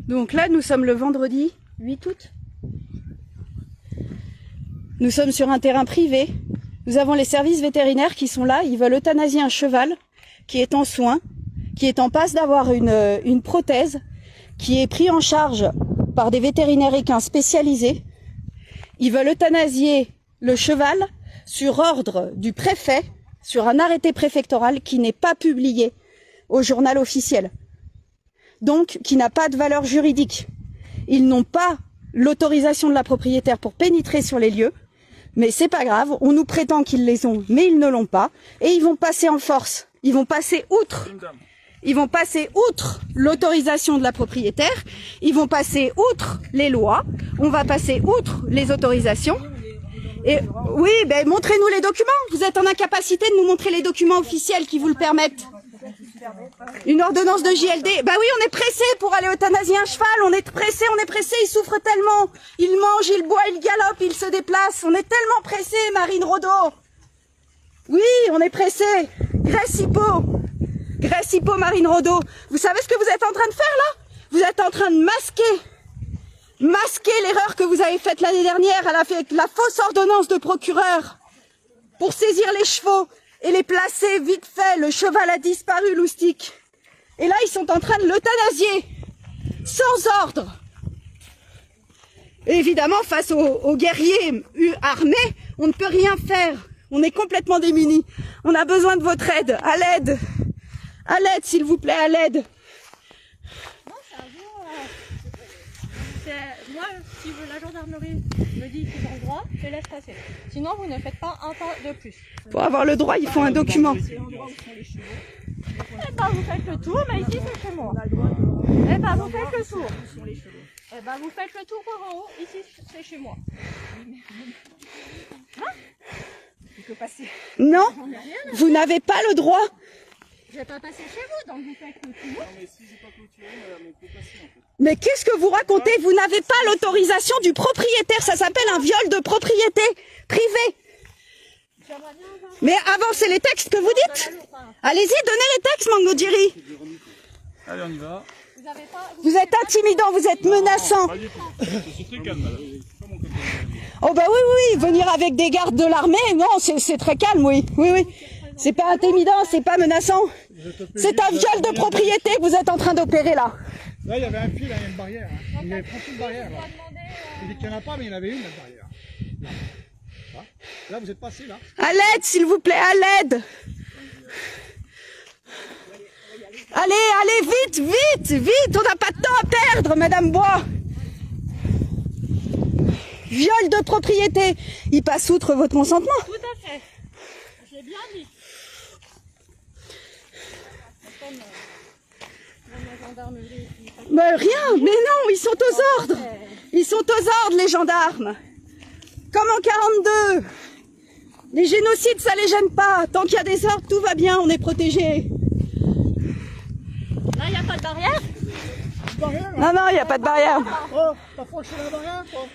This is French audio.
Donc là, nous sommes le vendredi 8 août. Nous sommes sur un terrain privé. Nous avons les services vétérinaires qui sont là. Ils veulent euthanasier un cheval qui est en soins, qui est en passe d'avoir une prothèse, qui est pris en charge par des vétérinaires équins spécialisés. Ils veulent euthanasier le cheval sur ordre du préfet, sur un arrêté préfectoral qui n'est pas publié au journal officiel. Donc, qui n'a pas de valeur juridique. Ils n'ont pas l'autorisation de la propriétaire pour pénétrer sur les lieux, mais c'est pas grave, on nous prétend qu'ils les ont, mais ils ne l'ont pas, et ils vont passer en force. Ils vont passer outre. Ils vont passer outre l'autorisation de la propriétaire, ils vont passer outre les lois, on va passer outre les autorisations. Et oui, ben montrez-nous les documents. Vous êtes en incapacité de nous montrer les documents officiels qui vous le permettent. Une ordonnance de JLD. Bah oui, on est pressé pour aller euthanasier un cheval. On est pressé, il souffre tellement. Il mange, il boit, il galope, il se déplace. On est tellement pressé, Marine Rodeau. Oui, on est pressé. Grèce Hippo, Marine Rodeau. Vous savez ce que vous êtes en train de faire là? Vous êtes en train de masquer l'erreur que vous avez faite l'année dernière. Elle a fait la fausse ordonnance de procureur pour saisir les chevaux et les placer vite fait. Le cheval a disparu, Loustic. Et là, ils sont en train de l'euthanasier sans ordre. Et évidemment, face aux guerriers armés, on ne peut rien faire. On est complètement démunis. On a besoin de votre aide. À l'aide. À l'aide, s'il vous plaît, à l'aide. Moi, si la gendarmerie me dit qu'ils ont le droit, je laisse passer. Sinon, vous ne faites pas un pas de plus. Pour avoir le droit, il faut un document. Eh ben, vous faites le tour, mais ici, c'est chez moi. Eh ben, vous faites le tour. Eh ben, vous faites le tour par en haut, ici, c'est chez moi. Hein? Il peut passer. Non, vous n'avez pas le droit. Je vais pas passer chez vous, donc vous faites le tour. Non, mais si j'ai pas clôturé, madame, on peut passer en fait. Mais qu'est-ce que vous racontez? Vous n'avez pas l'autorisation du propriétaire. Ça s'appelle un viol de propriété privée. Mais avancez les textes que vous dites. Allez-y, donnez les textes, Mangodjiri. Allez, on y va. Vous êtes intimidant, vous êtes menaçant. Pas du tout. Je suis très calme, madame. Pas mon côté. Oh bah oui, oui, venir avec des gardes de l'armée, non, c'est très calme, oui. Oui, oui. C'est pas intimidant, c'est pas menaçant. C'est un viol de propriété que vous êtes en train d'opérer là. Là, il y avait un fil, là, il y a une barrière. Hein. Il y avait franchi une barrière. Là. Il dit qu'il n'y en a pas, mais il y en avait une, la barrière. Là, vous êtes passé, là. À l'aide, s'il vous plaît, à l'aide. Allez, allez, vite, vite, vite, on n'a pas de temps à perdre, Madame Bois. Viol de propriété. Il passe outre votre consentement. Tout à fait. J'ai bien dit. Mais rien, mais non, ils sont aux ordres. Ils sont aux ordres, les gendarmes. Comme en 42. Les génocides, ça les gêne pas. Tant qu'il y a des ordres, tout va bien, on est protégés. Là, il n'y a pas de barrière? Barrière, là. Non, non, il n'y a pas de barrière. Oh, t'as franchi la barrière, toi.